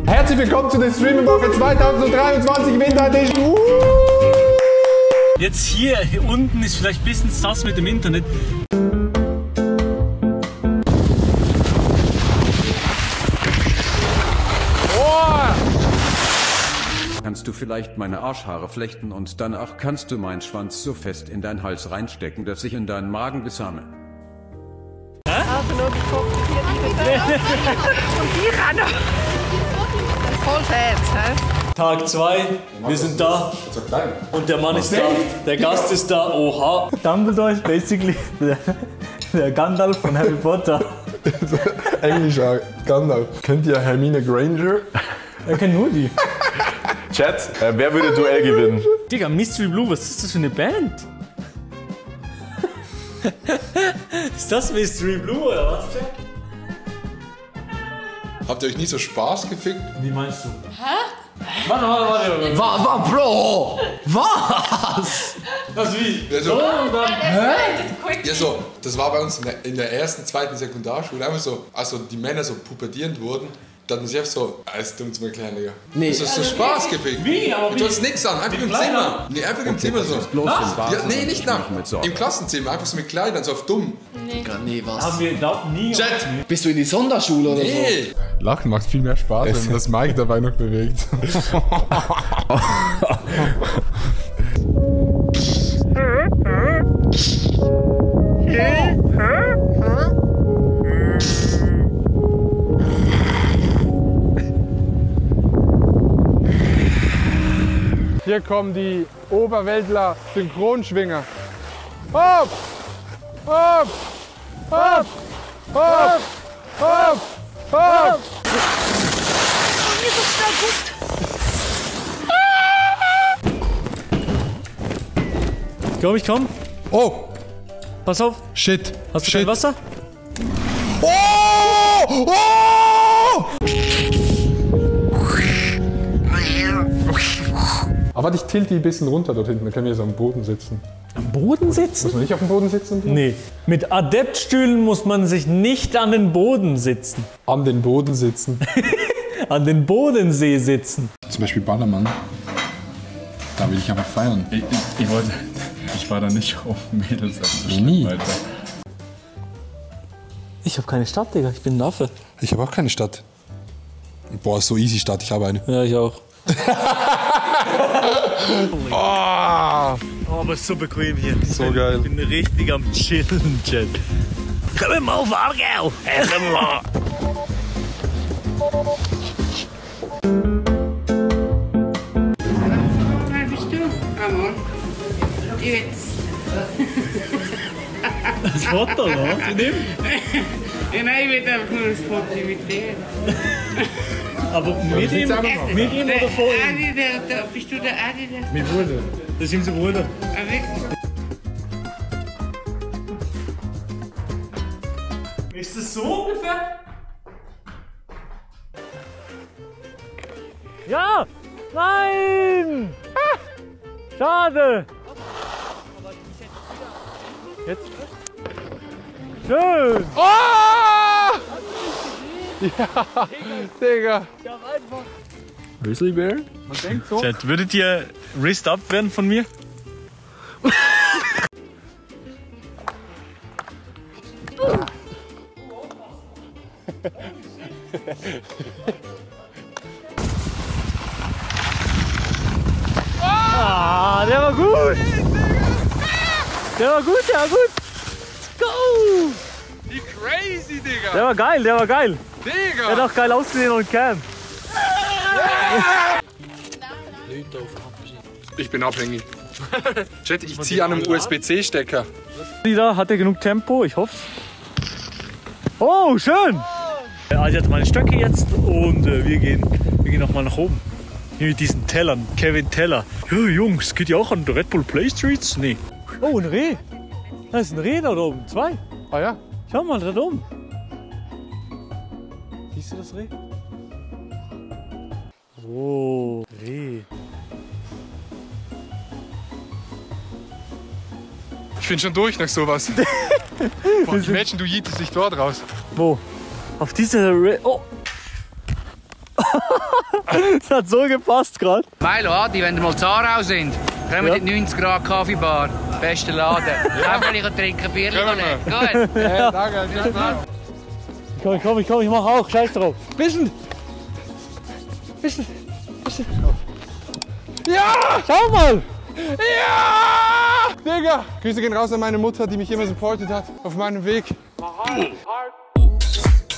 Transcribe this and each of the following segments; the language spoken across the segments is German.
Herzlich willkommen zu der Streaming-Woche 2023 Winter Edition. Jetzt hier unten ist vielleicht ein bisschen sass mit dem Internet. Kannst du vielleicht meine Arschhaare flechten und danach kannst du meinen Schwanz so fest in deinen Hals reinstecken, dass ich in deinen Magen besame. Also nur geguckt, und die ran. Voll Fans, hä? Tag 2, wir sind da und der Mann ist da, der Gast ist da, oha. Dumbledore ist basically der Gandalf von Harry Potter. Englischer Gandalf. Kennt ihr Hermine Granger? Er kennt nur die. Chat, wer würde Duell gewinnen? Digga, Mystery Blue, was ist das für eine Band? Ist das Mystery Blue oder was, Chat? Habt ihr euch nie so Spaß gefickt? Wie meinst du? Hä? Warte. Bro! Was? Was wie? Ja, so, und dann, ja, so, das war bei uns in der ersten, zweiten Sekundarschule einfach so, also die Männer so pubertierend wurden, da hat man sich einfach so, alles dumm zum Erklären, Digga. Nee. Das ist so Spaß gefickt. Wie? Aber du hast nichts an, einfach im Zimmer. Nee, einfach im Zimmer so. Ja, nee, nicht nach. Im Klassenzimmer, einfach so mit Kleidern, so auf dumm. Nee, was? haben wir da nie Chat! Bist du in die Sonderschule oder Nee! Lachen macht viel mehr Spaß, wenn man das Mic dabei noch bewegt. Hier kommen die Oberweltler Synchronschwinger. Hopp! Hopp! Hopp! Hopp! Hopp! Hopp! Ich komm. Oh! Pass auf. Shit! Hast du kein Wasser? Oh! Oh! Aber warte, ich tilte die ein bisschen runter dort hinten, dann können wir so am Boden sitzen. Am Boden sitzen? Muss man nicht auf dem Boden sitzen? Nee. Mit Adeptstühlen muss man sich nicht an den Boden sitzen. An den Boden sitzen. An den Bodensee sitzen. Zum Beispiel Ballermann. Da will ich aber feiern. Ich war da nicht auf Mädels Nie. Alter. Ich habe keine Stadt, Digga. Ich bin ein Affe. Ich habe auch keine Stadt. Boah, ist so easy Stadt, ich habe eine. Ja, ich auch. Oh, Oh, aber ist so bequem hier. so geil. Ich bin richtig am Chillen, Chat. Komm wir mal auf Aargau. Komm mal. Wer bist du? Amor. Jetzt. Das Foto, oder was? Mit ihm? Ja, nein, ich will einfach nur ein Foto mit dir. Aber mit ihm oder vor ihm? Adi, bist du der Adi? Mein Bruder. Das ist ihm sein Bruder. Ah, wirklich? Ist das so ungefähr? Ja! Nein! Ah, schade! Jetzt? Schön! Oh! Ja, Digga. Ich hab einfach... Grizzly Bear? Man denkt so. Chat, würdet ihr Wrist up werden von mir? Ah, der war gut! Der war gut, der war gut! Let's go! Wie crazy, Digga. Der war geil, der war geil! Digga. Der hat auch geil ausgesehen und Cam. Ich bin abhängig. Chat, ich ziehe an einem USB-C-Stecker. Da hat er genug Tempo, ich hoffe. Oh, schön! Also hat meine Stöcke jetzt und wir gehen nochmal nach oben. Hier mit diesen Tellern, Kevin Teller. Ja, Jungs, geht ihr auch an Red Bull Play Streets? Nee. Oh, ein Reh. Da ist ein Reh da oben. 2. Ah ja? Schau mal da oben. Siehst du das Reh? Oh, Reh. Ich bin schon durch nach sowas. Boah, imagine, du jietest dich dort raus. Wo? Auf diese Reh. Oh! Das hat so gepasst gerade. Milo, Adi, wenn wir mal Zarau sind, kommen wir in die 90 Grad Kaffeebar. Bester Laden. Einfach nicht trinken, Bier nehmen. Gut. Ja, danke. Ich mach auch. Scheiß drauf. Bisschen. Ja! Schau mal. Ja! Digga! Grüße gehen raus an meine Mutter, die mich immer supportet hat auf meinem Weg.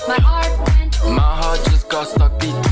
My heart just got stuck between